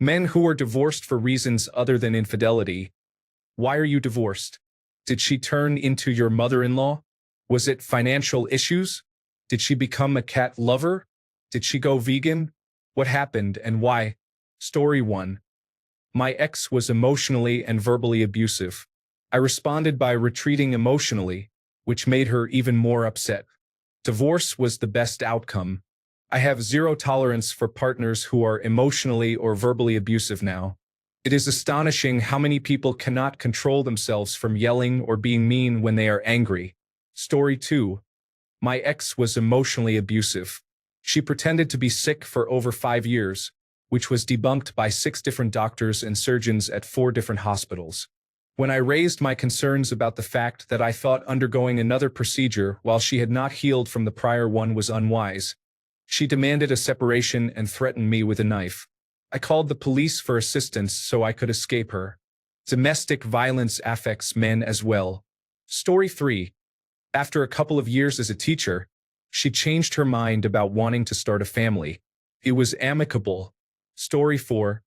Men who are divorced for reasons other than infidelity. Why are you divorced? Did she turn into your mother-in-law? Was it financial issues? Did she become a cat lover? Did she go vegan? What happened and why? Story 1. My ex was emotionally and verbally abusive. I responded by retreating emotionally, which made her even more upset. Divorce was the best outcome. I have zero tolerance for partners who are emotionally or verbally abusive now. It is astonishing how many people cannot control themselves from yelling or being mean when they are angry. Story 2. My ex was emotionally abusive. She pretended to be sick for over 5 years, which was debunked by 6 different doctors and surgeons at 4 different hospitals. When I raised my concerns about the fact that I thought undergoing another procedure while she had not healed from the prior one was unwise, she demanded a separation and threatened me with a knife. I called the police for assistance so I could escape her. Domestic violence affects men as well. Story 3. After a couple of years as a teacher, she changed her mind about wanting to start a family. It was amicable. Story 4.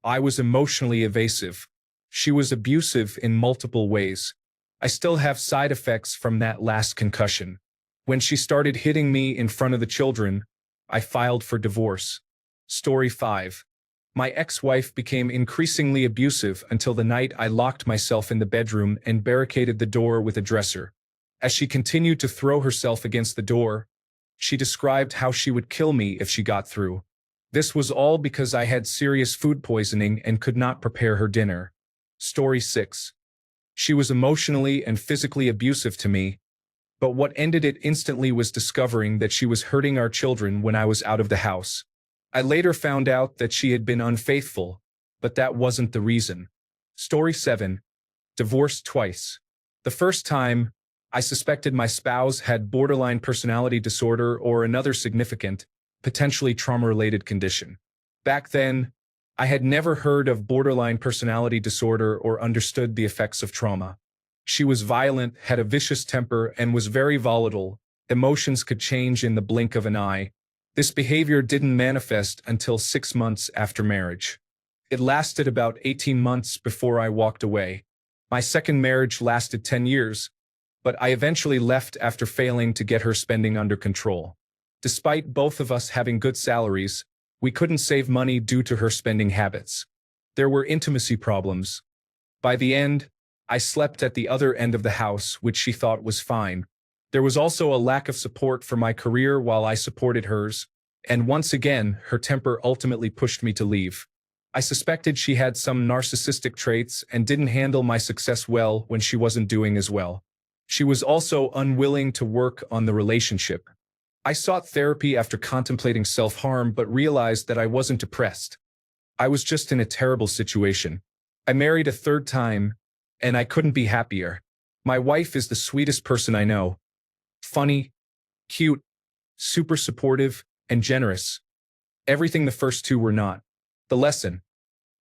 I was emotionally evasive. She was abusive in multiple ways. I still have side effects from that last concussion. When she started hitting me in front of the children, I filed for divorce. Story 5. My ex-wife became increasingly abusive until the night I locked myself in the bedroom and barricaded the door with a dresser. As she continued to throw herself against the door, she described how she would kill me if she got through. This was all because I had serious food poisoning and could not prepare her dinner. Story 6. She was emotionally and physically abusive to me, but what ended it instantly was discovering that she was hurting our children when I was out of the house. I later found out that she had been unfaithful, but that wasn't the reason. Story 7. Divorced twice. The first time, I suspected my spouse had borderline personality disorder or another significant, potentially trauma-related condition. Back then, I had never heard of borderline personality disorder or understood the effects of trauma. She was violent, had a vicious temper, and was very volatile. Emotions could change in the blink of an eye. This behavior didn't manifest until 6 months after marriage. It lasted about 18 months before I walked away. My second marriage lasted 10 years, but I eventually left after failing to get her spending under control. Despite both of us having good salaries, we couldn't save money due to her spending habits. There were intimacy problems. By the end, I slept at the other end of the house, which she thought was fine. There was also a lack of support for my career while I supported hers, and once again, her temper ultimately pushed me to leave. I suspected she had some narcissistic traits and didn't handle my success well when she wasn't doing as well. She was also unwilling to work on the relationship. I sought therapy after contemplating self-harm but realized that I wasn't depressed. I was just in a terrible situation. I married a 3rd time, and I couldn't be happier. My wife is the sweetest person I know. Funny, cute, super supportive, and generous. Everything the first 2 were not. The lesson.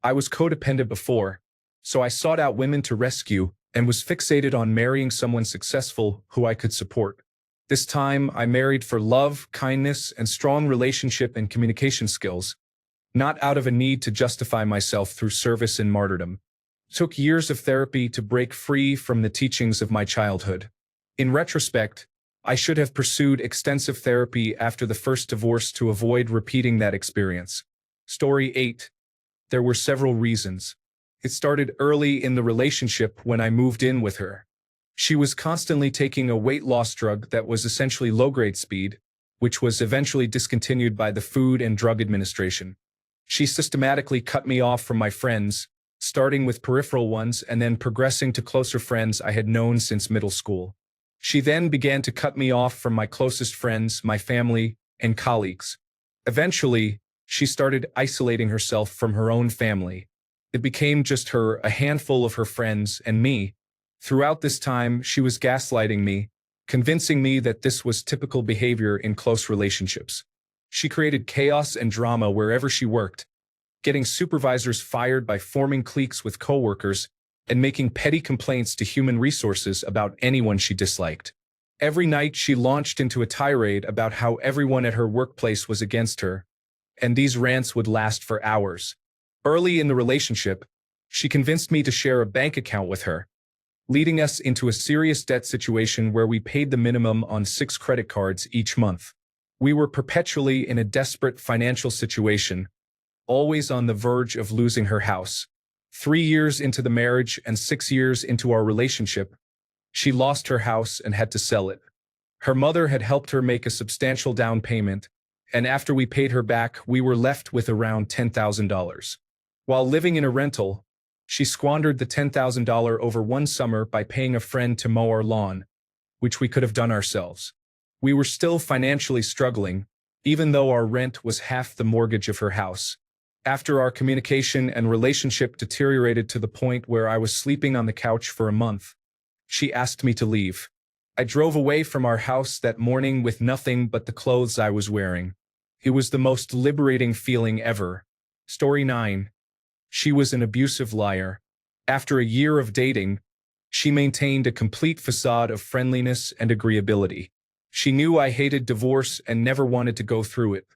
I was codependent before, so I sought out women to rescue and was fixated on marrying someone successful who I could support. This time, I married for love, kindness, and strong relationship and communication skills, not out of a need to justify myself through service and martyrdom. It took years of therapy to break free from the teachings of my childhood. In retrospect, I should have pursued extensive therapy after the first divorce to avoid repeating that experience. Story 8. There were several reasons. It started early in the relationship when I moved in with her. She was constantly taking a weight loss drug that was essentially low-grade speed, which was eventually discontinued by the Food and Drug Administration. She systematically cut me off from my friends, starting with peripheral ones and then progressing to closer friends I had known since middle school. She then began to cut me off from my closest friends, my family, and colleagues. Eventually, she started isolating herself from her own family. It became just her, a handful of her friends, and me. Throughout this time, she was gaslighting me, convincing me that this was typical behavior in close relationships. She created chaos and drama wherever she worked, getting supervisors fired by forming cliques with coworkers and making petty complaints to human resources about anyone she disliked. Every night she launched into a tirade about how everyone at her workplace was against her, and these rants would last for hours. Early in the relationship, she convinced me to share a bank account with her, leading us into a serious debt situation where we paid the minimum on 6 credit cards each month. We were perpetually in a desperate financial situation, always on the verge of losing her house. 3 years into the marriage and 6 years into our relationship, she lost her house and had to sell it. Her mother had helped her make a substantial down payment, and after we paid her back, we were left with around $10,000. While living in a rental, she squandered the $10,000 over one summer by paying a friend to mow our lawn, which we could have done ourselves. We were still financially struggling, even though our rent was half the mortgage of her house. After our communication and relationship deteriorated to the point where I was sleeping on the couch for a month, she asked me to leave. I drove away from our house that morning with nothing but the clothes I was wearing. It was the most liberating feeling ever. Story 9. She was an abusive liar. After a year of dating, she maintained a complete facade of friendliness and agreeability. She knew I hated divorce and never wanted to go through it.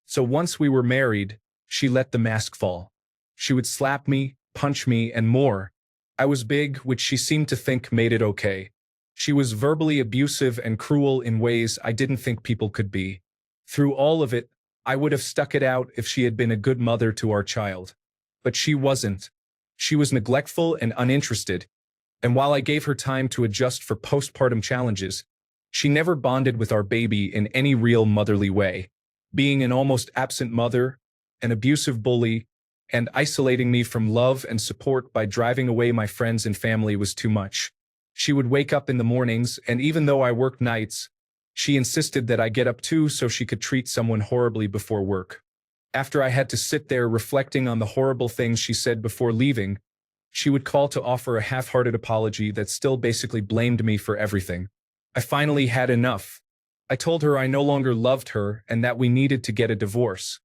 So once we were married, she let the mask fall. She would slap me, punch me, and more. I was big, which she seemed to think made it okay. She was verbally abusive and cruel in ways I didn't think people could be. Through all of it, I would have stuck it out if she had been a good mother to our child. But she wasn't. She was neglectful and uninterested, and while I gave her time to adjust for postpartum challenges, she never bonded with our baby in any real motherly way. Being an almost absent mother, an abusive bully, and isolating me from love and support by driving away my friends and family was too much. She would wake up in the mornings, and even though I worked nights, she insisted that I get up too so she could treat someone horribly before work. After I had to sit there reflecting on the horrible things she said before leaving, she would call to offer a half-hearted apology that still basically blamed me for everything. I finally had enough. I told her I no longer loved her and that we needed to get a divorce.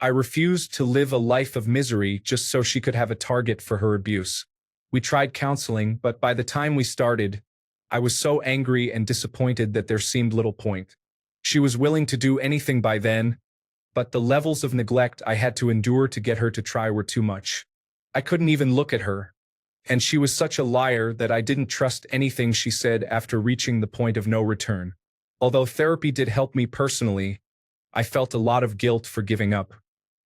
I refused to live a life of misery just so she could have a target for her abuse. We tried counseling, but by the time we started, I was so angry and disappointed that there seemed little point. She was willing to do anything by then, but the levels of neglect I had to endure to get her to try were too much. I couldn't even look at her, and she was such a liar that I didn't trust anything she said after reaching the point of no return. Although therapy did help me personally, I felt a lot of guilt for giving up.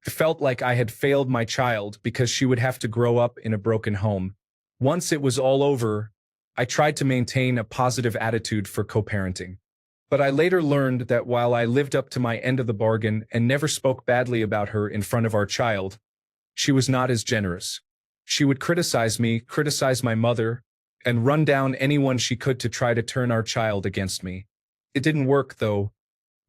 I felt like I had failed my child because she would have to grow up in a broken home. Once it was all over, I tried to maintain a positive attitude for co-parenting. But I later learned that while I lived up to my end of the bargain and never spoke badly about her in front of our child, she was not as generous. She would criticize me, criticize my mother, and run down anyone she could to try to turn our child against me. It didn't work, though.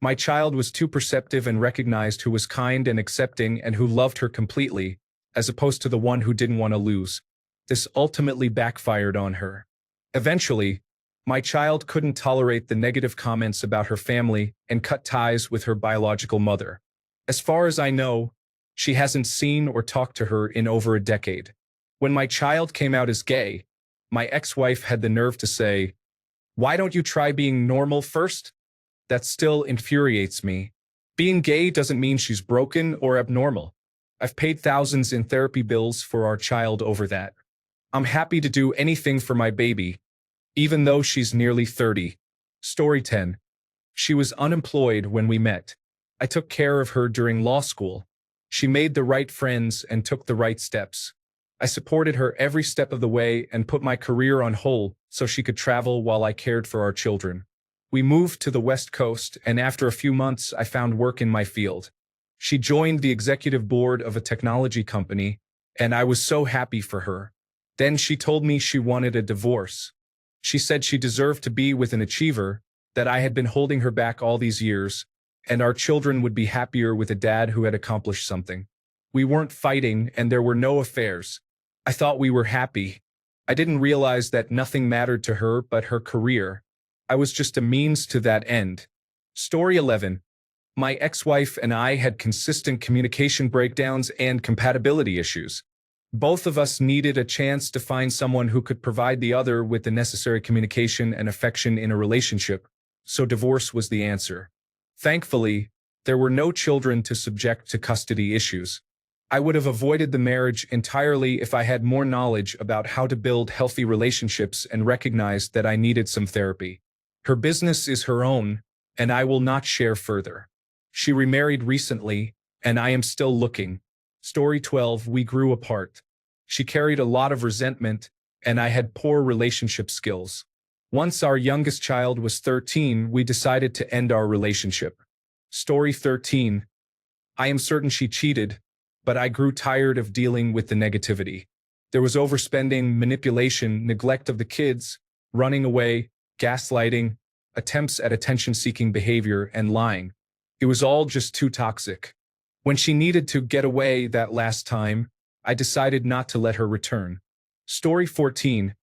My child was too perceptive and recognized who was kind and accepting and who loved her completely, as opposed to the one who didn't want to lose. This ultimately backfired on her. Eventually, my child couldn't tolerate the negative comments about her family and cut ties with her biological mother. As far as I know, she hasn't seen or talked to her in over a decade. When my child came out as gay, my ex-wife had the nerve to say, "Why don't you try being normal first?" That still infuriates me. Being gay doesn't mean she's broken or abnormal. I've paid thousands in therapy bills for our child over that. I'm happy to do anything for my baby, even though she's nearly 30. Story 10. She was unemployed when we met. I took care of her during law school. She made the right friends and took the right steps. I supported her every step of the way and put my career on hold so she could travel while I cared for our children. We moved to the West Coast, and after a few months, I found work in my field. She joined the executive board of a technology company, and I was so happy for her. Then she told me she wanted a divorce. She said she deserved to be with an achiever, that I had been holding her back all these years, and our children would be happier with a dad who had accomplished something. We weren't fighting, and there were no affairs. I thought we were happy. I didn't realize that nothing mattered to her but her career. I was just a means to that end. Story 11. My ex-wife and I had consistent communication breakdowns and compatibility issues. Both of us needed a chance to find someone who could provide the other with the necessary communication and affection in a relationship, so divorce was the answer. Thankfully, there were no children to subject to custody issues. I would have avoided the marriage entirely if I had more knowledge about how to build healthy relationships and recognized that I needed some therapy. Her business is her own, and I will not share further. She remarried recently, and I am still looking. Story 12. We grew apart. She carried a lot of resentment, and I had poor relationship skills. Once our youngest child was 13, we decided to end our relationship. Story 13. I am certain she cheated, but I grew tired of dealing with the negativity. There was overspending, manipulation, neglect of the kids, running away, gaslighting, attempts at attention-seeking behavior, and lying. It was all just too toxic. When she needed to get away that last time, I decided not to let her return. Story 14.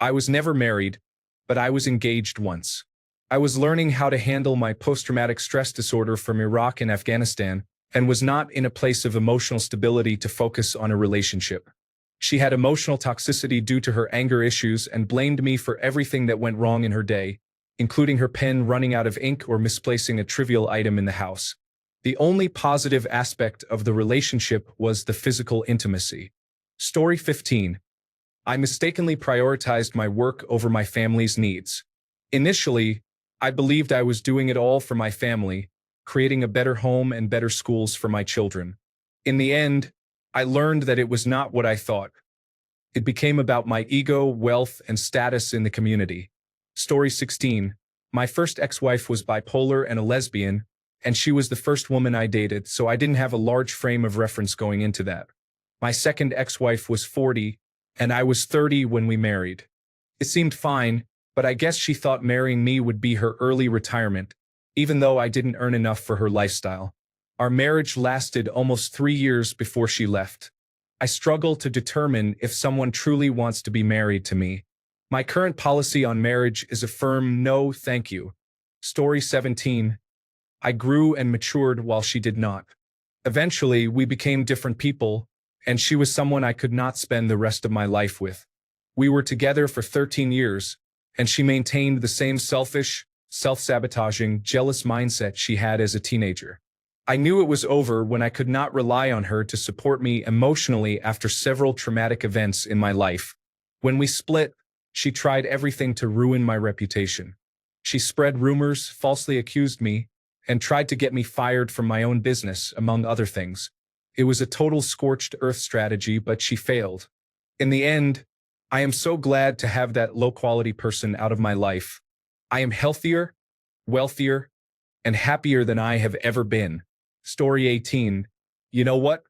I was never married, but I was engaged once. I was learning how to handle my post-traumatic stress disorder from Iraq and Afghanistan, and was not in a place of emotional stability to focus on a relationship. She had emotional toxicity due to her anger issues and blamed me for everything that went wrong in her day, including her pen running out of ink or misplacing a trivial item in the house. The only positive aspect of the relationship was the physical intimacy. Story 15. I mistakenly prioritized my work over my family's needs. Initially, I believed I was doing it all for my family, creating a better home and better schools for my children. In the end, I learned that it was not what I thought. It became about my ego, wealth, and status in the community. Story 16. My first ex-wife was bipolar and a lesbian, and she was the first woman I dated, so I didn't have a large frame of reference going into that. My second ex-wife was 40, and I was 30 when we married. It seemed fine, but I guess she thought marrying me would be her early retirement, even though I didn't earn enough for her lifestyle. Our marriage lasted almost 3 years before she left. I struggle to determine if someone truly wants to be married to me. My current policy on marriage is a firm no, thank you. Story 17. I grew and matured while she did not. Eventually, we became different people, and she was someone I could not spend the rest of my life with. We were together for 13 years, and she maintained the same selfish, self-sabotaging, jealous mindset she had as a teenager. I knew it was over when I could not rely on her to support me emotionally after several traumatic events in my life. When we split, she tried everything to ruin my reputation. She spread rumors, falsely accused me, and tried to get me fired from my own business, among other things. It was a total scorched earth strategy, but she failed. In the end, I am so glad to have that low-quality person out of my life. I am healthier, wealthier, and happier than I have ever been. Story 18. You know what?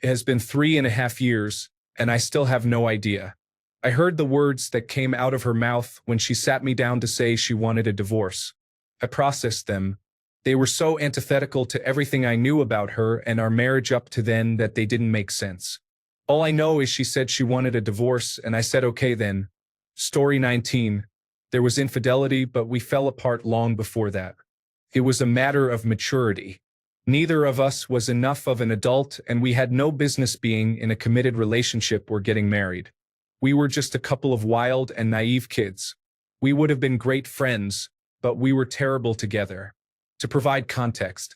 It has been 3.5 years, and I still have no idea. I heard the words that came out of her mouth when she sat me down to say she wanted a divorce. I processed them. They were so antithetical to everything I knew about her and our marriage up to then that they didn't make sense. All I know is she said she wanted a divorce, and I said okay then. Story 19. There was infidelity, but we fell apart long before that. It was a matter of maturity. Neither of us was enough of an adult, and we had no business being in a committed relationship or getting married. We were just a couple of wild and naive kids. We would have been great friends, but we were terrible together. To provide context,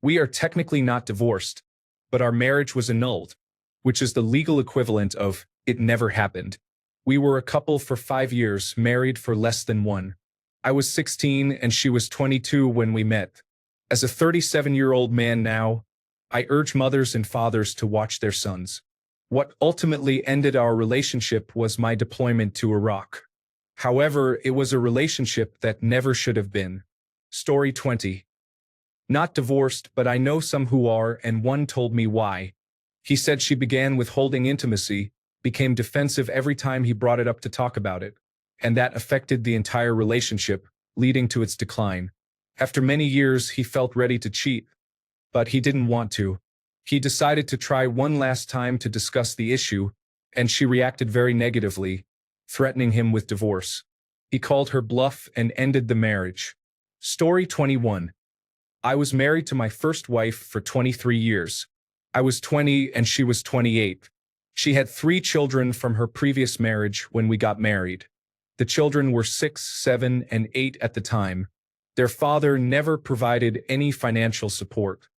we are technically not divorced, but our marriage was annulled, which is the legal equivalent of it never happened. We were a couple for 5 years, married for less than 1. I was 16 and she was 22 when we met. As a 37-year-old man now, I urge mothers and fathers to watch their sons. What ultimately ended our relationship was my deployment to Iraq. However, it was a relationship that never should have been. Story 20. Not divorced, but I know some who are, and one told me why. He said she began withholding intimacy, became defensive every time he brought it up to talk about it, and that affected the entire relationship, leading to its decline. After many years, he felt ready to cheat, but he didn't want to. He decided to try one last time to discuss the issue, and she reacted very negatively, threatening him with divorce. He called her bluff and ended the marriage. Story 21. I was married to my first wife for 23 years. I was 20 and she was 28. She had 3 children from her previous marriage when we got married. The children were 6, 7, and 8 at the time. Their father never provided any financial support.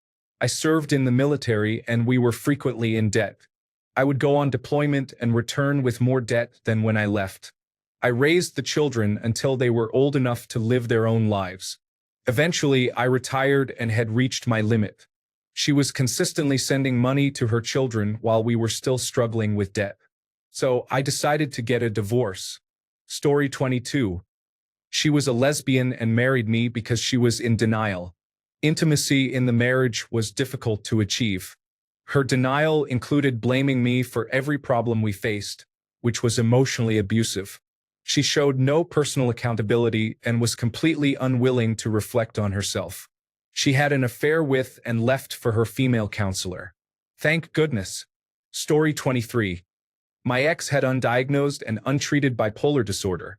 I served in the military and we were frequently in debt. I would go on deployment and return with more debt than when I left. I raised the children until they were old enough to live their own lives. Eventually, I retired and had reached my limit. She was consistently sending money to her children while we were still struggling with debt. So I decided to get a divorce. Story 22. She was a lesbian and married me because she was in denial. Intimacy in the marriage was difficult to achieve. Her denial included blaming me for every problem we faced, which was emotionally abusive. She showed no personal accountability and was completely unwilling to reflect on herself. She had an affair with and left for her female counselor. Thank goodness. Story 23. My ex had undiagnosed and untreated bipolar disorder,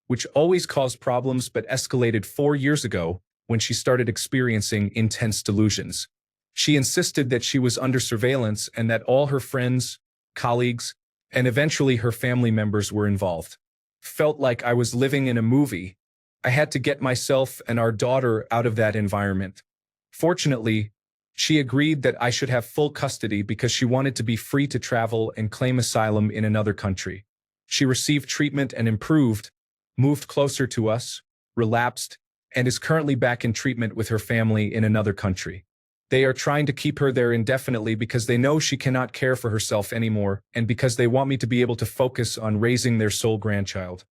which always caused problems but escalated 4 years ago when she started experiencing intense delusions. She insisted that she was under surveillance and that all her friends, colleagues, and eventually her family members were involved. Felt like I was living in a movie. I had to get myself and our daughter out of that environment. Fortunately, she agreed that I should have full custody because she wanted to be free to travel and claim asylum in another country. She received treatment and improved, moved closer to us, relapsed, and is currently back in treatment with her family in another country. They are trying to keep her there indefinitely because they know she cannot care for herself anymore and because they want me to be able to focus on raising their sole grandchild.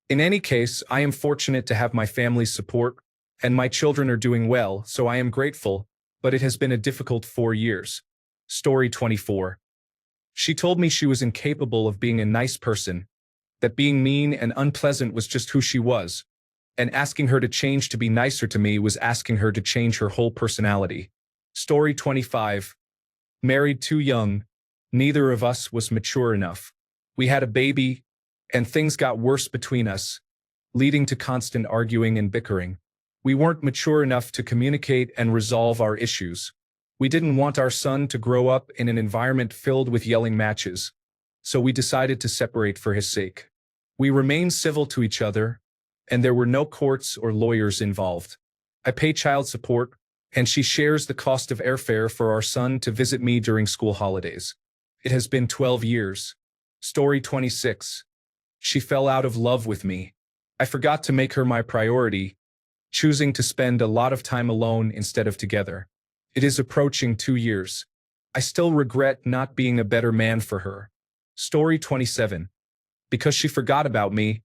In any case, I am fortunate to have my family's support, and my children are doing well, so I am grateful, but it has been a difficult 4 years. Story 24. She told me she was incapable of being a nice person, that being mean and unpleasant was just who she was, and asking her to change to be nicer to me was asking her to change her whole personality. Story 25. Married too young. Neither of us was mature enough. We had a baby, and things got worse between us, leading to constant arguing and bickering. We weren't mature enough to communicate and resolve our issues. We didn't want our son to grow up in an environment filled with yelling matches, so we decided to separate for his sake. We remained civil to each other, and there were no courts or lawyers involved. I pay child support, and she shares the cost of airfare for our son to visit me during school holidays. It has been 12 years. Story 26. She fell out of love with me. I forgot to make her my priority, choosing to spend a lot of time alone instead of together. It is approaching 2 years. I still regret not being a better man for her. Story 27. Because she forgot about me,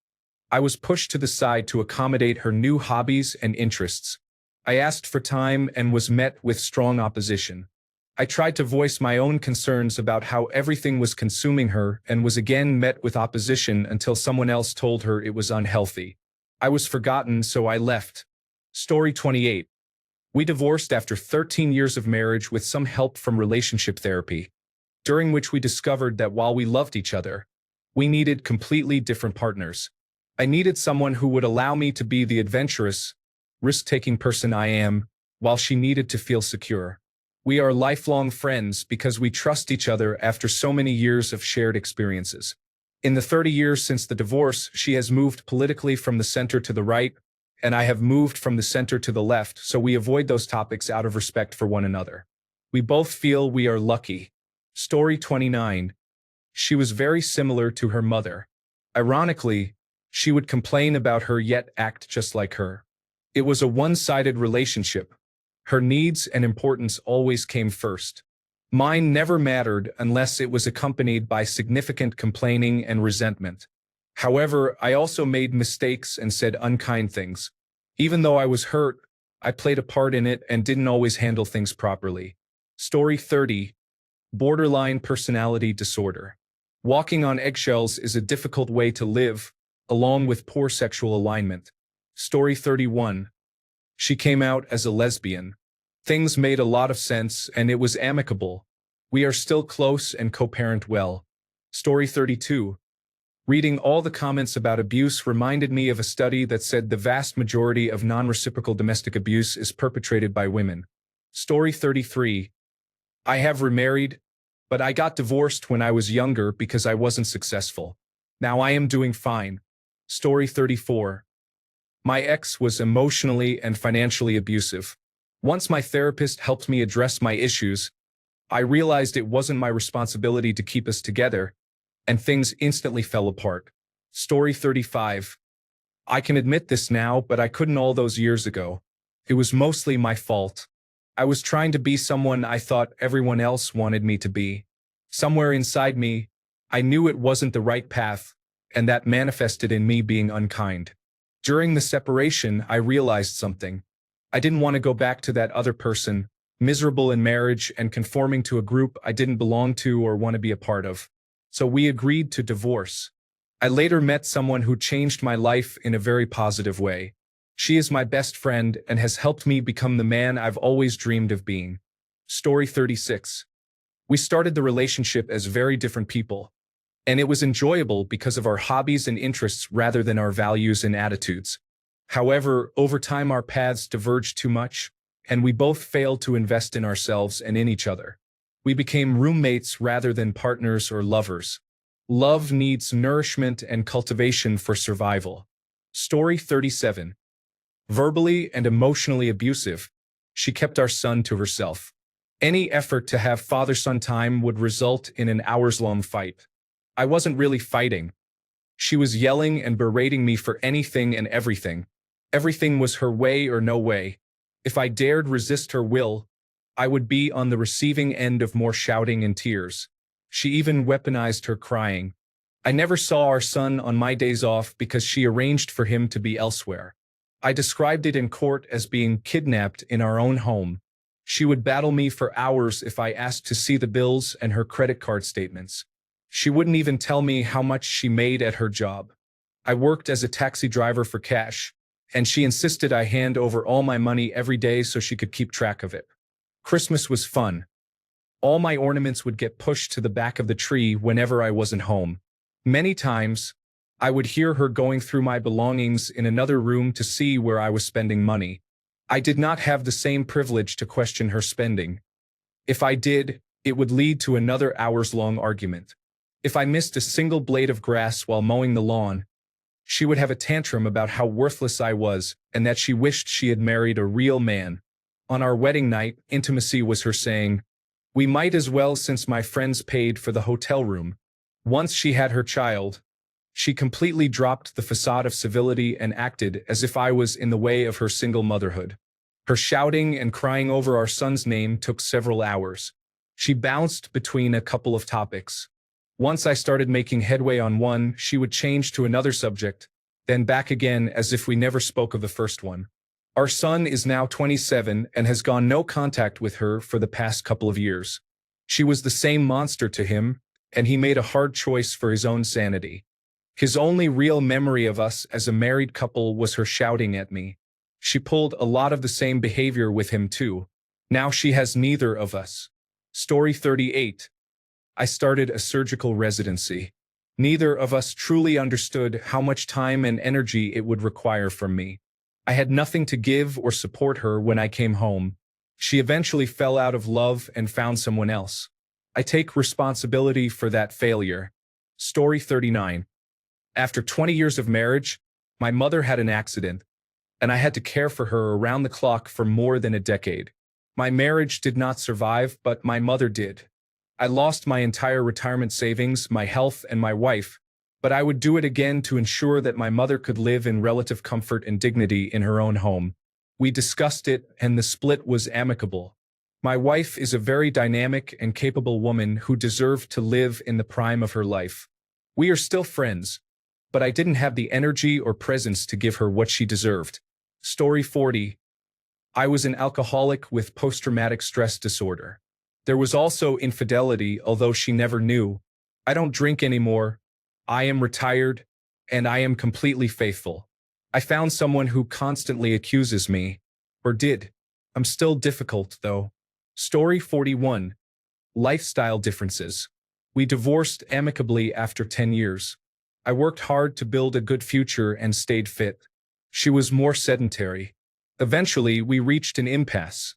I was pushed to the side to accommodate her new hobbies and interests. I asked for time and was met with strong opposition. I tried to voice my own concerns about how everything was consuming her and was again met with opposition until someone else told her it was unhealthy. I was forgotten, so I left. Story 28. We divorced after 13 years of marriage with some help from relationship therapy, during which we discovered that while we loved each other, we needed completely different partners. I needed someone who would allow me to be the adventurous, risk-taking person I am, while she needed to feel secure. We are lifelong friends because we trust each other after so many years of shared experiences. In the 30 years since the divorce, she has moved politically from the center to the right, and I have moved from the center to the left, so we avoid those topics out of respect for one another. We both feel we are lucky. Story 29. She was very similar to her mother. Ironically, she would complain about her yet act just like her. It was a one-sided relationship. Her needs and importance always came first. Mine never mattered unless it was accompanied by significant complaining and resentment. However, I also made mistakes and said unkind things. Even though I was hurt, I played a part in it and didn't always handle things properly. Story 30. Borderline personality disorder. Walking on eggshells is a difficult way to live, along with poor sexual alignment. Story 31. She came out as a lesbian. Things made a lot of sense and it was amicable. We are still close and co-parent well. Story 32. Reading all the comments about abuse reminded me of a study that said the vast majority of non-reciprocal domestic abuse is perpetrated by women. Story 33. I have remarried, but I got divorced when I was younger because I wasn't successful. Now I am doing fine. Story 34. My ex was emotionally and financially abusive. Once my therapist helped me address my issues, I realized it wasn't my responsibility to keep us together, and things instantly fell apart. Story 35. I can admit this now, but I couldn't all those years ago. It was mostly my fault. I was trying to be someone I thought everyone else wanted me to be. Somewhere inside me, I knew it wasn't the right path, and that manifested in me being unkind. During the separation, I realized something. I didn't want to go back to that other person, miserable in marriage and conforming to a group I didn't belong to or want to be a part of. So we agreed to divorce. I later met someone who changed my life in a very positive way. She is my best friend and has helped me become the man I've always dreamed of being. Story 36. We started the relationship as very different people, and it was enjoyable because of our hobbies and interests rather than our values and attitudes. However, over time our paths diverged too much, and we both failed to invest in ourselves and in each other. We became roommates rather than partners or lovers. Love needs nourishment and cultivation for survival. Story 37. Verbally and emotionally abusive, she kept our son to herself. Any effort to have father-son time would result in an hours-long fight. I wasn't really fighting. She was yelling and berating me for anything and everything. Everything was her way or no way. If I dared resist her will, I would be on the receiving end of more shouting and tears. She even weaponized her crying. I never saw our son on my days off because she arranged for him to be elsewhere. I described it in court as being kidnapped in our own home. She would battle me for hours if I asked to see the bills and her credit card statements. She wouldn't even tell me how much she made at her job. I worked as a taxi driver for cash, and she insisted I hand over all my money every day so she could keep track of it. Christmas was fun. All my ornaments would get pushed to the back of the tree whenever I wasn't home. Many times, I would hear her going through my belongings in another room to see where I was spending money. I did not have the same privilege to question her spending. If I did, it would lead to another hours-long argument. If I missed a single blade of grass while mowing the lawn, she would have a tantrum about how worthless I was and that she wished she had married a real man. On our wedding night, intimacy was her saying, "We might as well since my friends paid for the hotel room." Once she had her child, she completely dropped the facade of civility and acted as if I was in the way of her single motherhood. Her shouting and crying over our son's name took several hours. She bounced between a couple of topics. Once I started making headway on one, she would change to another subject, then back again as if we never spoke of the first one. Our son is now 27 and has gone no contact with her for the past couple of years. She was the same monster to him, and he made a hard choice for his own sanity. His only real memory of us as a married couple was her shouting at me. She pulled a lot of the same behavior with him too. Now she has neither of us. Story 38. I started a surgical residency. Neither of us truly understood how much time and energy it would require from me. I had nothing to give or support her when I came home. She eventually fell out of love and found someone else. I take responsibility for that failure. Story 39. After 20 years of marriage, my mother had an accident, and I had to care for her around the clock for more than a decade. My marriage did not survive, but my mother did. I lost my entire retirement savings, my health, and my wife, but I would do it again to ensure that my mother could live in relative comfort and dignity in her own home. We discussed it, and the split was amicable. My wife is a very dynamic and capable woman who deserved to live in the prime of her life. We are still friends, but I didn't have the energy or presence to give her what she deserved. Story 40. I was an alcoholic with post-traumatic stress disorder. There was also infidelity, although she never knew. I don't drink anymore. I am retired, and I am completely faithful. I found someone who constantly accuses me, or did. I'm still difficult, though. Story 41. Lifestyle differences. We divorced amicably after 10 years. I worked hard to build a good future and stayed fit. She was more sedentary. Eventually, we reached an impasse.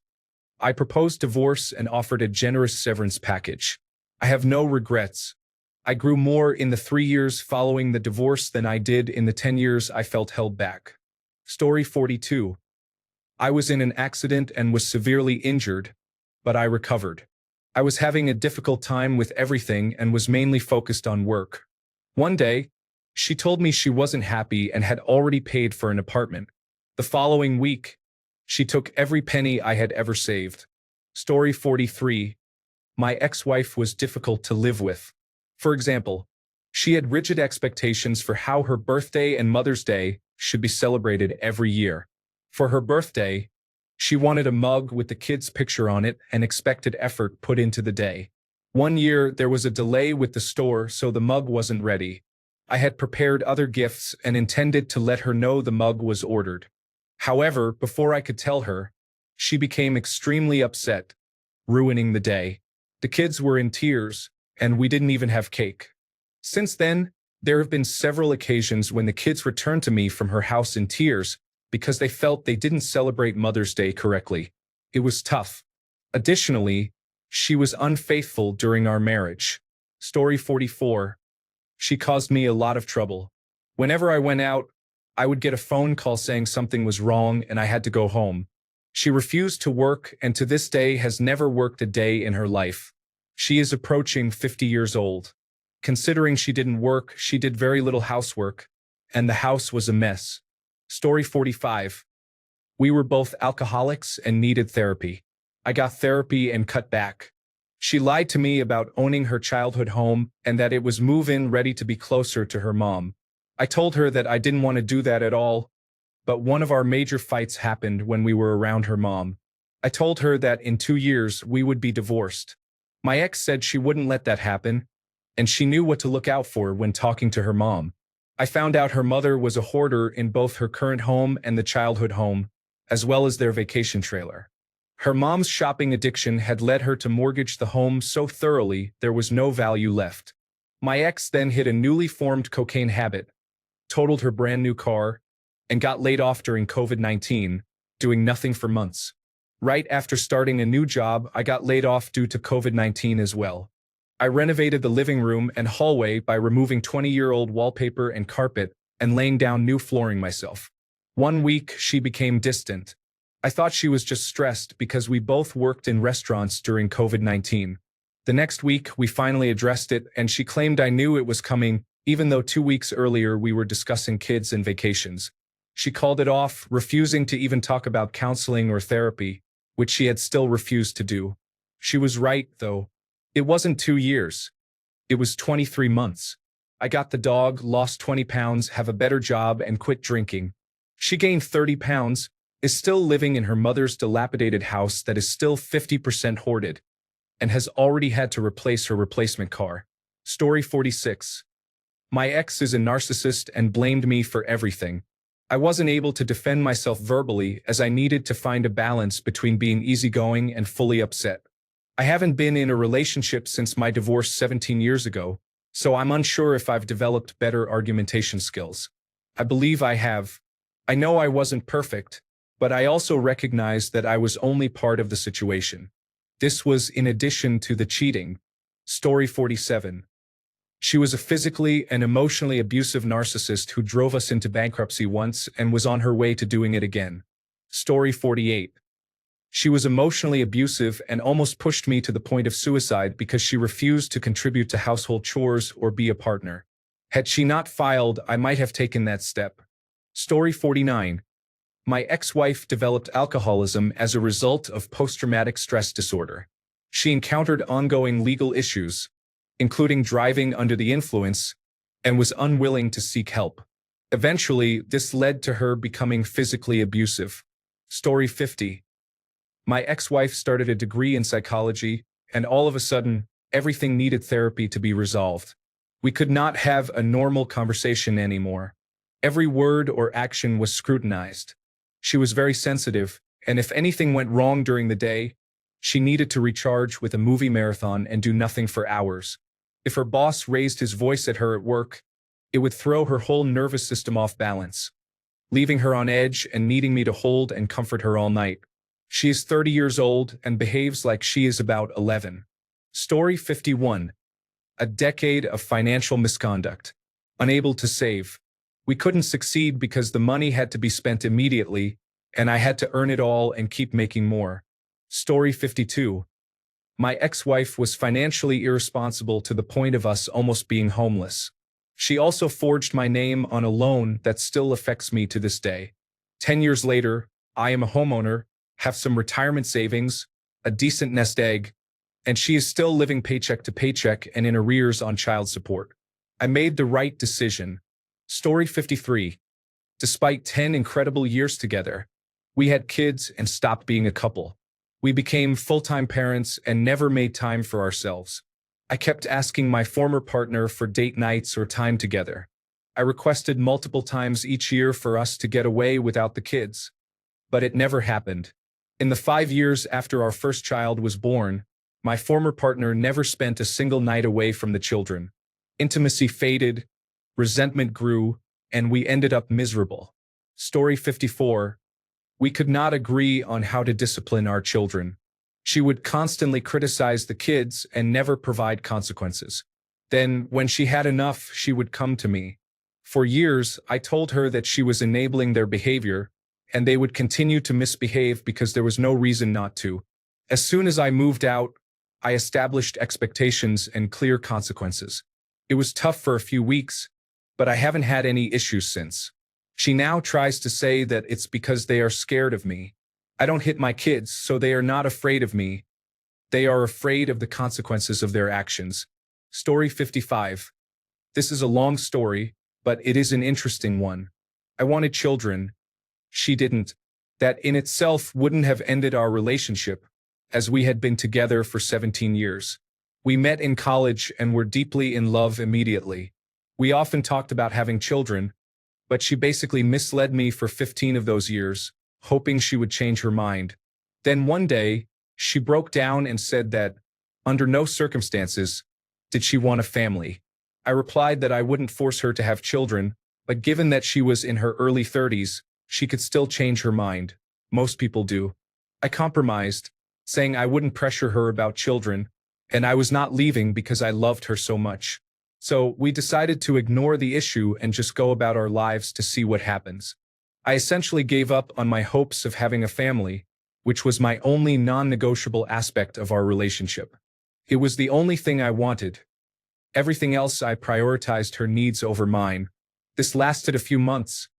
I proposed divorce and offered a generous severance package. I have no regrets. I grew more in the 3 years following the divorce than I did in the 10 years I felt held back. Story 42. I was in an accident and was severely injured, but I recovered. I was having a difficult time with everything and was mainly focused on work. One day, she told me she wasn't happy and had already paid for an apartment. The following week, she took every penny I had ever saved. Story 43. My ex-wife was difficult to live with. For example, she had rigid expectations for how her birthday and Mother's Day should be celebrated every year. For her birthday, she wanted a mug with the kid's picture on it and expected effort put into the day. One year, there was a delay with the store, so the mug wasn't ready. I had prepared other gifts and intended to let her know the mug was ordered. However, before I could tell her, she became extremely upset, ruining the day. The kids were in tears, and we didn't even have cake. Since then, there have been several occasions when the kids returned to me from her house in tears because they felt they didn't celebrate Mother's Day correctly. It was tough. Additionally, she was unfaithful during our marriage. Story 44. She caused me a lot of trouble. Whenever I went out, I would get a phone call saying something was wrong and I had to go home. She refused to work and to this day has never worked a day in her life. She is approaching 50 years old. Considering she didn't work, she did very little housework, and the house was a mess. Story 45. We were both alcoholics and needed therapy. I got therapy and cut back. She lied to me about owning her childhood home and that it was move-in ready to be closer to her mom. I told her that I didn't want to do that at all, but one of our major fights happened when we were around her mom. I told her that in 2 years we would be divorced. My ex said she wouldn't let that happen, and she knew what to look out for when talking to her mom. I found out her mother was a hoarder in both her current home and the childhood home, as well as their vacation trailer. Her mom's shopping addiction had led her to mortgage the home so thoroughly there was no value left. My ex then hit a newly formed cocaine habit, totaled her brand new car, and got laid off during COVID-19, doing nothing for months. Right after starting a new job, I got laid off due to COVID-19 as well. I renovated the living room and hallway by removing 20-year-old wallpaper and carpet and laying down new flooring myself. 1 week, she became distant. I thought she was just stressed because we both worked in restaurants during COVID-19. The next week, we finally addressed it, and she claimed I knew it was coming, even though 2 weeks earlier we were discussing kids and vacations. She called it off, refusing to even talk about counseling or therapy, which she had still refused to do. She was right, though. It wasn't 2 years. It was 23 months. I got the dog, lost 20 pounds, have a better job, and quit drinking. She gained 30 pounds, is still living in her mother's dilapidated house that is still 50% hoarded, and has already had to replace her replacement car. Story 46. My ex is a narcissist and blamed me for everything. I wasn't able to defend myself verbally as I needed to find a balance between being easygoing and fully upset. I haven't been in a relationship since my divorce 17 years ago, so I'm unsure if I've developed better argumentation skills. I believe I have. I know I wasn't perfect, but I also recognize that I was only part of the situation. This was in addition to the cheating. Story 47. She was a physically and emotionally abusive narcissist who drove us into bankruptcy once and was on her way to doing it again. Story 48. She was emotionally abusive and almost pushed me to the point of suicide because she refused to contribute to household chores or be a partner. Had she not filed, I might have taken that step. Story 49. My ex-wife developed alcoholism as a result of post-traumatic stress disorder. She encountered ongoing legal issues, including driving under the influence, and was unwilling to seek help. Eventually, this led to her becoming physically abusive. Story 50. My ex-wife started a degree in psychology, and all of a sudden, everything needed therapy to be resolved. We could not have a normal conversation anymore. Every word or action was scrutinized. She was very sensitive, and if anything went wrong during the day, she needed to recharge with a movie marathon and do nothing for hours. If her boss raised his voice at her at work, it would throw her whole nervous system off balance, leaving her on edge and needing me to hold and comfort her all night. She is 30 years old and behaves like she is about 11. Story 51. A decade of financial misconduct. Unable to save. We couldn't succeed because the money had to be spent immediately, and I had to earn it all and keep making more. Story 52. My ex-wife was financially irresponsible to the point of us almost being homeless. She also forged my name on a loan that still affects me to this day. 10 years later, I am a homeowner, have some retirement savings, a decent nest egg, and she is still living paycheck to paycheck and in arrears on child support. I made the right decision. Story 53. Despite 10 incredible years together, we had kids and stopped being a couple. We became full-time parents and never made time for ourselves. I kept asking my former partner for date nights or time together. I requested multiple times each year for us to get away without the kids, but it never happened. In the 5 years after our first child was born, my former partner never spent a single night away from the children. Intimacy faded, resentment grew, and we ended up miserable. Story 54. We could not agree on how to discipline our children. She would constantly criticize the kids and never provide consequences. Then, when she had enough, she would come to me. For years, I told her that she was enabling their behavior, and they would continue to misbehave because there was no reason not to. As soon as I moved out, I established expectations and clear consequences. It was tough for a few weeks, but I haven't had any issues since. She now tries to say that it's because they are scared of me. I don't hit my kids, so they are not afraid of me. They are afraid of the consequences of their actions. Story 55. This is a long story, but it is an interesting one. I wanted children. She didn't. That in itself wouldn't have ended our relationship, as we had been together for 17 years. We met in college and were deeply in love immediately. We often talked about having children, but she basically misled me for 15 of those years, hoping she would change her mind. Then one day, she broke down and said that, under no circumstances, did she want a family. I replied that I wouldn't force her to have children, but given that she was in her early 30s, she could still change her mind. Most people do. I compromised, saying I wouldn't pressure her about children, and I was not leaving because I loved her so much. So we decided to ignore the issue and just go about our lives to see what happens. I essentially gave up on my hopes of having a family, which was my only non-negotiable aspect of our relationship. It was the only thing I wanted. Everything else I prioritized her needs over mine. This lasted a few months.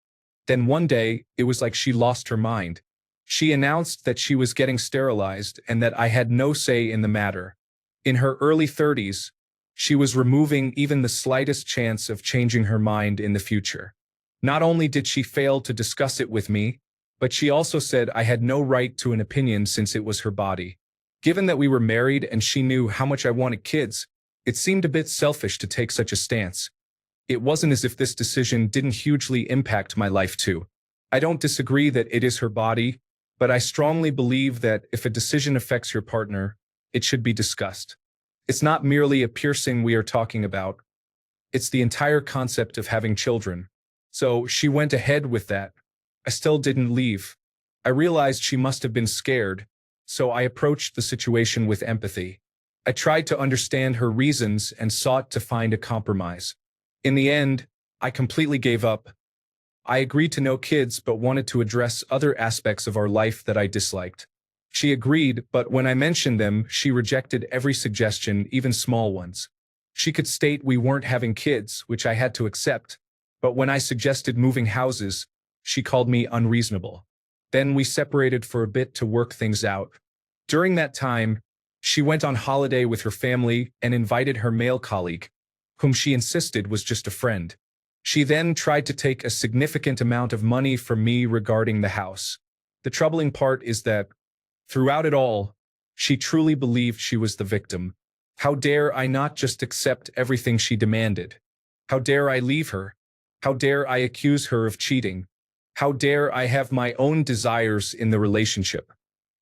Then one day, it was like she lost her mind. She announced that she was getting sterilized and that I had no say in the matter. In her early 30s, she was removing even the slightest chance of changing her mind in the future. Not only did she fail to discuss it with me, but she also said I had no right to an opinion since it was her body. Given that we were married and she knew how much I wanted kids, it seemed a bit selfish to take such a stance. It wasn't as if this decision didn't hugely impact my life too. I don't disagree that it is her body, but I strongly believe that if a decision affects your partner, it should be discussed. It's not merely a piercing we are talking about. It's the entire concept of having children. So she went ahead with that. I still didn't leave. I realized she must have been scared, so I approached the situation with empathy. I tried to understand her reasons and sought to find a compromise. In the end, I completely gave up. I agreed to no kids but wanted to address other aspects of our life that I disliked. She agreed, but when I mentioned them, she rejected every suggestion, even small ones. She could state we weren't having kids, which I had to accept, but when I suggested moving houses, she called me unreasonable. Then we separated for a bit to work things out. During that time, she went on holiday with her family and invited her male colleague, whom she insisted was just a friend. She then tried to take a significant amount of money from me regarding the house. The troubling part is that, throughout it all, she truly believed she was the victim. How dare I not just accept everything she demanded? How dare I leave her? How dare I accuse her of cheating? How dare I have my own desires in the relationship?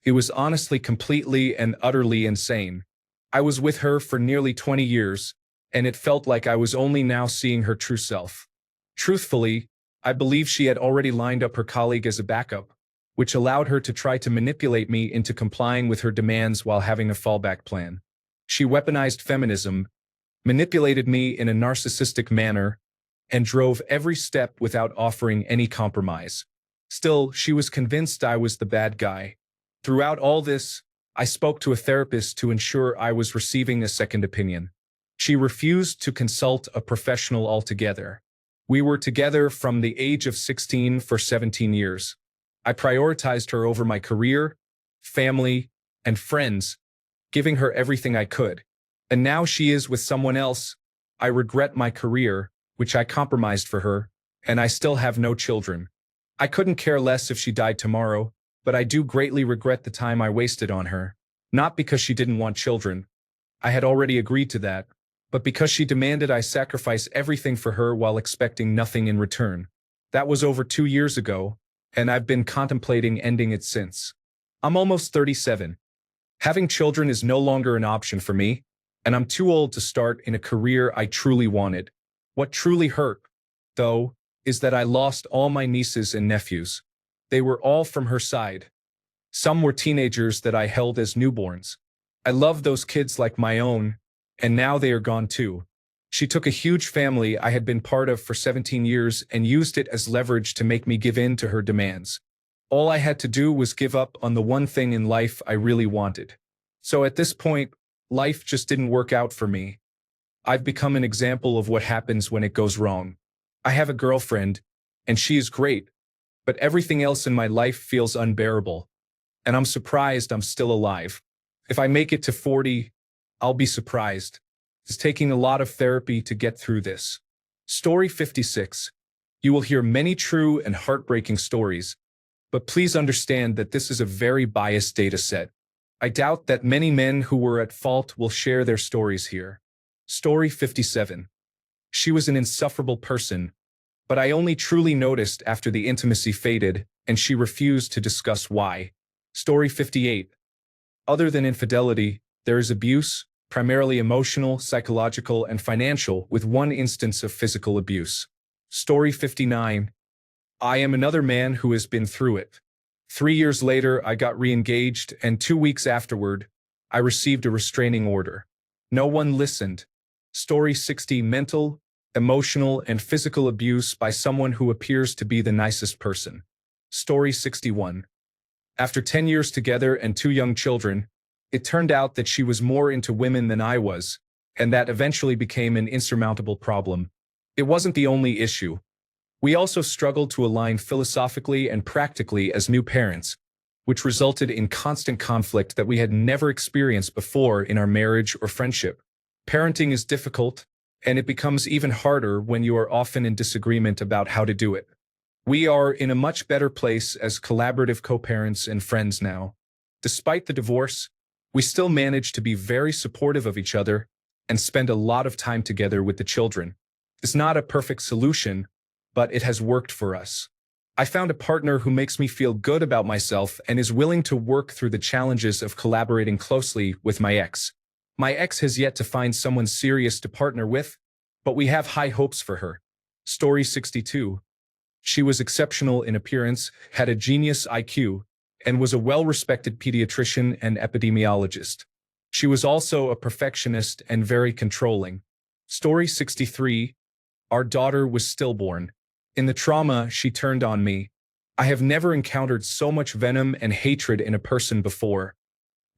It was honestly completely and utterly insane. I was with her for nearly 20 years, and it felt like I was only now seeing her true self. Truthfully, I believe she had already lined up her colleague as a backup, which allowed her to try to manipulate me into complying with her demands while having a fallback plan. She weaponized feminism, manipulated me in a narcissistic manner, and drove every step without offering any compromise. Still, she was convinced I was the bad guy. Throughout all this, I spoke to a therapist to ensure I was receiving a second opinion. She refused to consult a professional altogether. We were together from the age of 16 for 17 years. I prioritized her over my career, family, and friends, giving her everything I could. And now she is with someone else. I regret my career, which I compromised for her, and I still have no children. I couldn't care less if she died tomorrow, but I do greatly regret the time I wasted on her. Not because she didn't want children. I had already agreed to that, but because she demanded I sacrifice everything for her while expecting nothing in return. That was over 2 years ago, and I've been contemplating ending it since. I'm almost 37. Having children is no longer an option for me, and I'm too old to start in a career I truly wanted. What truly hurt, though, is that I lost all my nieces and nephews. They were all from her side. Some were teenagers that I held as newborns. I loved those kids like my own, and now they are gone too. She took a huge family I had been part of for 17 years and used it as leverage to make me give in to her demands. All I had to do was give up on the one thing in life I really wanted. So at this point, life just didn't work out for me. I've become an example of what happens when it goes wrong. I have a girlfriend, and she is great, but everything else in my life feels unbearable. And I'm surprised I'm still alive. If I make it to 40, I'll be surprised. It's taking a lot of therapy to get through this. Story 56. You will hear many true and heartbreaking stories, but please understand that this is a very biased data set. I doubt that many men who were at fault will share their stories here. Story 57. She was an insufferable person, but I only truly noticed after the intimacy faded and she refused to discuss why. Story 58. Other than infidelity, there is abuse, primarily emotional, psychological, and financial, with one instance of physical abuse. Story 59. I am another man who has been through it. 3 years later, I got re-engaged, and 2 weeks afterward, I received a restraining order. No one listened. Story 60. Mental, emotional, and physical abuse by someone who appears to be the nicest person. Story 61. After 10 years together and 2 young children, it turned out that she was more into women than I was, and that eventually became an insurmountable problem. It wasn't the only issue. We also struggled to align philosophically and practically as new parents, which resulted in constant conflict that we had never experienced before in our marriage or friendship. Parenting is difficult, and it becomes even harder when you are often in disagreement about how to do it. We are in a much better place as collaborative co-parents and friends now. Despite the divorce, we still manage to be very supportive of each other and spend a lot of time together with the children. It's not a perfect solution, but it has worked for us. I found a partner who makes me feel good about myself and is willing to work through the challenges of collaborating closely with my ex. My ex has yet to find someone serious to partner with, but we have high hopes for her. Story 62. She was exceptional in appearance, had a genius IQ, and was a well-respected pediatrician and epidemiologist. She was also a perfectionist and very controlling. Story 63. Our daughter was stillborn. In the trauma, she turned on me. I have never encountered so much venom and hatred in a person before,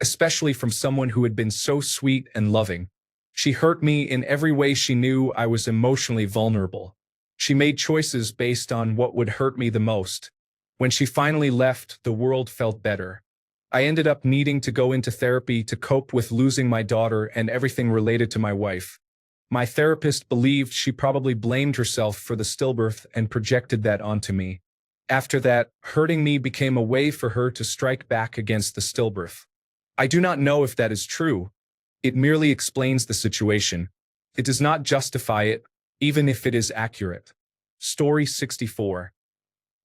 especially from someone who had been so sweet and loving. She hurt me in every way she knew I was emotionally vulnerable. She made choices based on what would hurt me the most. When she finally left, the world felt better. I ended up needing to go into therapy to cope with losing my daughter and everything related to my wife. My therapist believed she probably blamed herself for the stillbirth and projected that onto me. After that, hurting me became a way for her to strike back against the stillbirth. I do not know if that is true. It merely explains the situation. It does not justify it, even if it is accurate. Story 64.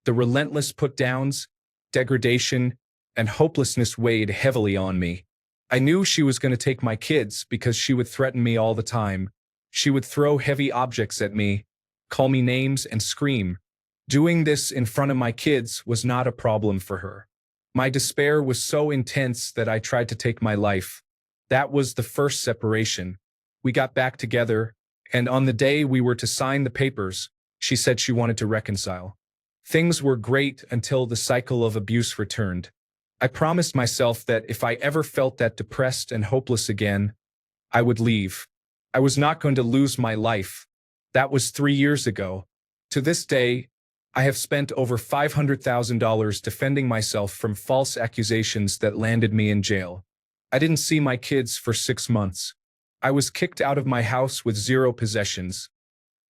The relentless put-downs, degradation, and hopelessness weighed heavily on me. I knew she was going to take my kids because she would threaten me all the time. She would throw heavy objects at me, call me names, and scream. Doing this in front of my kids was not a problem for her. My despair was so intense that I tried to take my life. That was the first separation. We got back together, and on the day we were to sign the papers, she said she wanted to reconcile. Things were great until the cycle of abuse returned. I promised myself that if I ever felt that depressed and hopeless again, I would leave. I was not going to lose my life. That was 3 years ago. To this day, I have spent over $500,000 defending myself from false accusations that landed me in jail. I didn't see my kids for 6 months. I was kicked out of my house with zero possessions.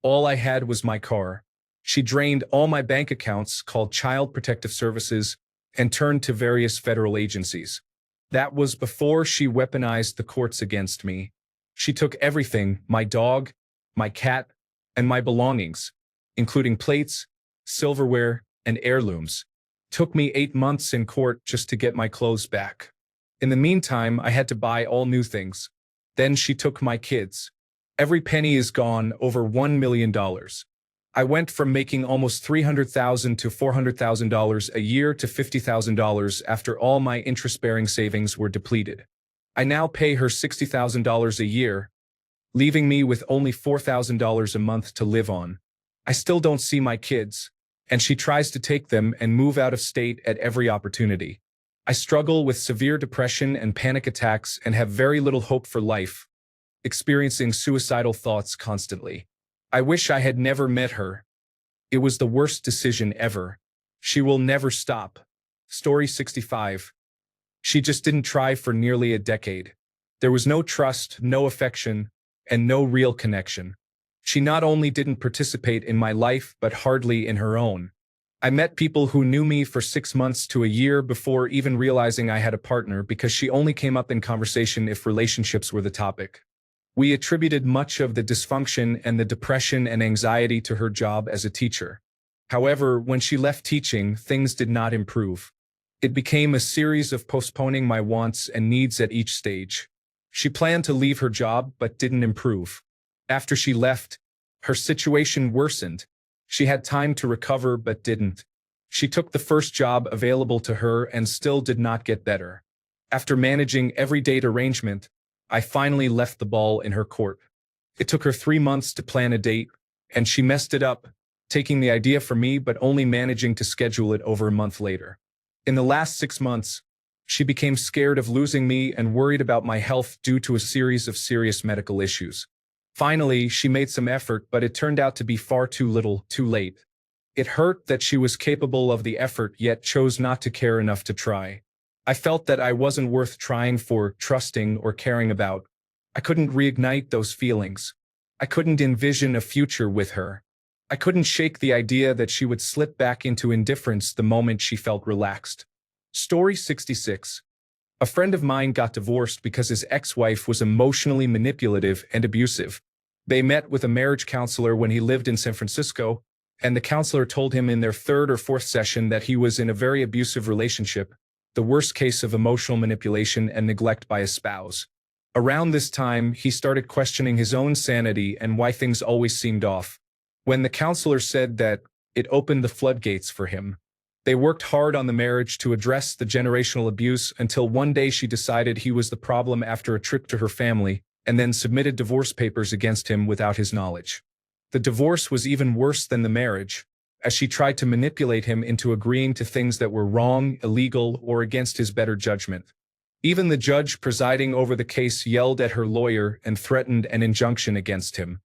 All I had was my car. She drained all my bank accounts, called Child Protective Services, and turned to various federal agencies. That was before she weaponized the courts against me. She took everything, my dog, my cat, and my belongings, including plates, silverware, and heirlooms. Took me 8 months in court just to get my clothes back. In the meantime, I had to buy all new things. Then she took my kids. Every penny is gone, over $1 million. I went from making almost $300,000 to $400,000 a year to $50,000 after all my interest-bearing savings were depleted. I now pay her $60,000 a year, leaving me with only $4,000 a month to live on. I still don't see my kids, and she tries to take them and move out of state at every opportunity. I struggle with severe depression and panic attacks and have very little hope for life, experiencing suicidal thoughts constantly. I wish I had never met her. It was the worst decision ever. She will never stop. Story 65. She just didn't try for nearly a decade. There was no trust, no affection, and no real connection. She not only didn't participate in my life, but hardly in her own. I met people who knew me for 6 months to a year before even realizing I had a partner because she only came up in conversation if relationships were the topic. We attributed much of the dysfunction and the depression and anxiety to her job as a teacher. However, when she left teaching, things did not improve. It became a series of postponing my wants and needs at each stage. She planned to leave her job but didn't improve. After she left, her situation worsened. She had time to recover but didn't. She took the first job available to her and still did not get better. After managing every date arrangement, I finally left the ball in her court. It took her 3 months to plan a date, and she messed it up, taking the idea from me but only managing to schedule it over a month later. In the last 6 months, she became scared of losing me and worried about my health due to a series of serious medical issues. Finally, she made some effort, but it turned out to be far too little, too late. It hurt that she was capable of the effort yet chose not to care enough to try. I felt that I wasn't worth trying for, trusting, or caring about. I couldn't reignite those feelings. I couldn't envision a future with her. I couldn't shake the idea that she would slip back into indifference the moment she felt relaxed. Story 66. A friend of mine got divorced because his ex-wife was emotionally manipulative and abusive. They met with a marriage counselor when he lived in San Francisco, and the counselor told him in their 3rd or 4th session that he was in a very abusive relationship, the worst case of emotional manipulation and neglect by a spouse. Around this time, he started questioning his own sanity and why things always seemed off. When the counselor said that, it opened the floodgates for him. They worked hard on the marriage to address the generational abuse until one day she decided he was the problem after a trip to her family, and then submitted divorce papers against him without his knowledge. The divorce was even worse than the marriage, as she tried to manipulate him into agreeing to things that were wrong, illegal, or against his better judgment. Even the judge presiding over the case yelled at her lawyer and threatened an injunction against him.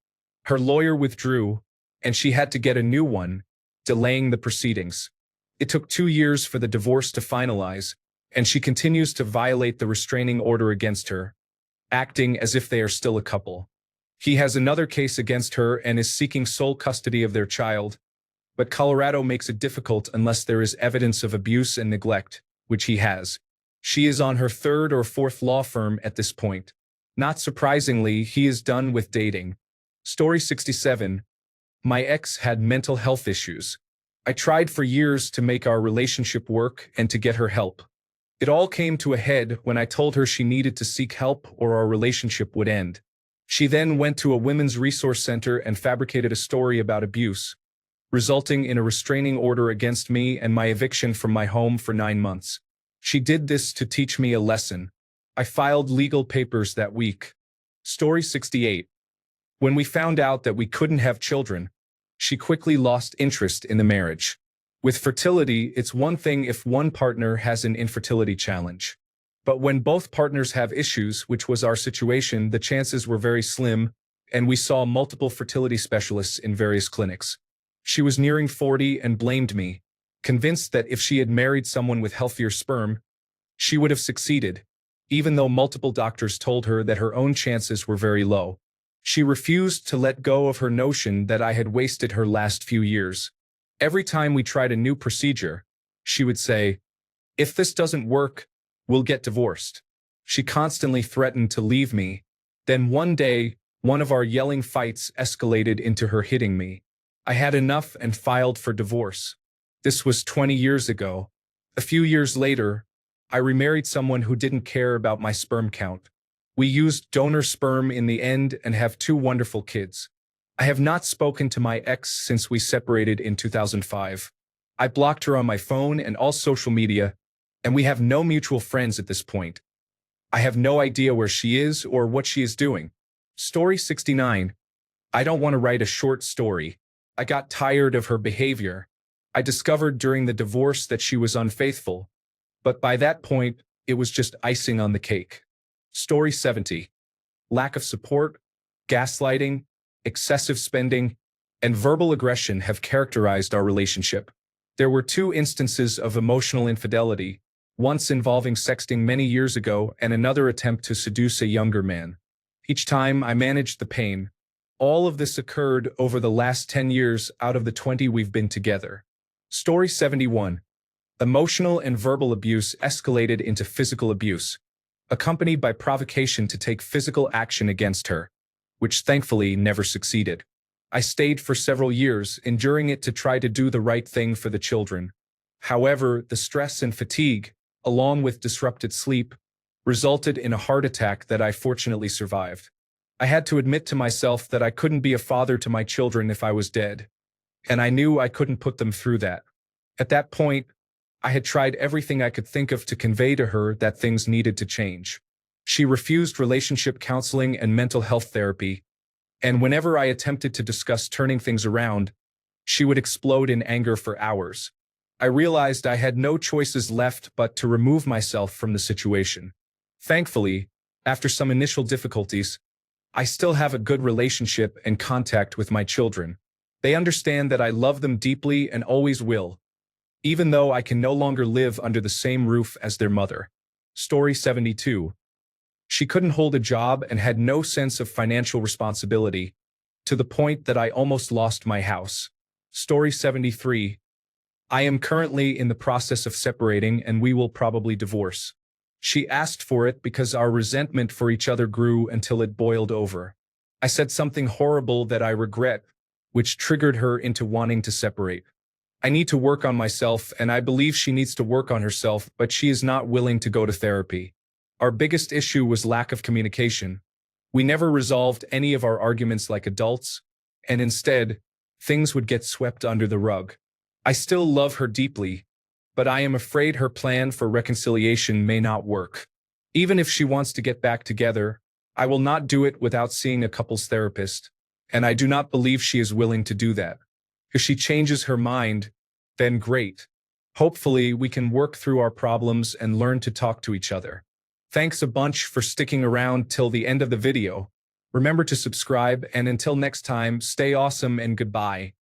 Her lawyer withdrew, and she had to get a new one, delaying the proceedings. It took 2 years for the divorce to finalize, and she continues to violate the restraining order against her, acting as if they are still a couple. He has another case against her and is seeking sole custody of their child, but Colorado makes it difficult unless there is evidence of abuse and neglect, which he has. She is on her 3rd or 4th law firm at this point. Not surprisingly, he is done with dating. Story 67. My ex had mental health issues. I tried for years to make our relationship work and to get her help. It all came to a head when I told her she needed to seek help or our relationship would end. She then went to a women's resource center and fabricated a story about abuse, resulting in a restraining order against me and my eviction from my home for 9 months. She did this to teach me a lesson. I filed legal papers that week. Story 68. When we found out that we couldn't have children, she quickly lost interest in the marriage. With fertility, it's one thing if one partner has an infertility challenge. But when both partners have issues, which was our situation, the chances were very slim, and we saw multiple fertility specialists in various clinics. She was nearing 40 and blamed me, convinced that if she had married someone with healthier sperm, she would have succeeded, even though multiple doctors told her that her own chances were very low. She refused to let go of her notion that I had wasted her last few years. Every time we tried a new procedure, she would say, "If this doesn't work, we'll get divorced." She constantly threatened to leave me. Then one day, one of our yelling fights escalated into her hitting me. I had enough and filed for divorce. This was 20 years ago. A few years later, I remarried someone who didn't care about my sperm count. We used donor sperm in the end and have 2 wonderful kids. I have not spoken to my ex since we separated in 2005. I blocked her on my phone and all social media, and we have no mutual friends at this point. I have no idea where she is or what she is doing. Story 69. I don't want to write a short story. I got tired of her behavior. I discovered during the divorce that she was unfaithful, but by that point, it was just icing on the cake. Story 70. Lack of support, gaslighting, excessive spending, and verbal aggression have characterized our relationship. There were 2 instances of emotional infidelity, once involving sexting many years ago and another attempt to seduce a younger man. Each time I managed the pain. All of this occurred over the last 10 years out of the 20 we've been together. Story 71. Emotional and verbal abuse escalated into physical abuse, accompanied by provocation to take physical action against her, which thankfully never succeeded. I stayed for several years, enduring it to try to do the right thing for the children. However, the stress and fatigue, along with disrupted sleep, resulted in a heart attack that I fortunately survived. I had to admit to myself that I couldn't be a father to my children if I was dead, and I knew I couldn't put them through that. At that point, I had tried everything I could think of to convey to her that things needed to change. She refused relationship counseling and mental health therapy, and whenever I attempted to discuss turning things around, she would explode in anger for hours. I realized I had no choices left but to remove myself from the situation. Thankfully, after some initial difficulties, I still have a good relationship and contact with my children. They understand that I love them deeply and always will, even though I can no longer live under the same roof as their mother. Story 72. She couldn't hold a job and had no sense of financial responsibility, to the point that I almost lost my house. Story 73. I am currently in the process of separating and we will probably divorce. She asked for it because our resentment for each other grew until it boiled over. I said something horrible that I regret, which triggered her into wanting to separate. I need to work on myself, and I believe she needs to work on herself, but she is not willing to go to therapy. Our biggest issue was lack of communication. We never resolved any of our arguments like adults, and instead, things would get swept under the rug. I still love her deeply, but I am afraid her plan for reconciliation may not work. Even if she wants to get back together, I will not do it without seeing a couples therapist, and I do not believe she is willing to do that. If she changes her mind, then great. Hopefully, we can work through our problems and learn to talk to each other. Thanks a bunch for sticking around till the end of the video. Remember to subscribe, and until next time, stay awesome and goodbye.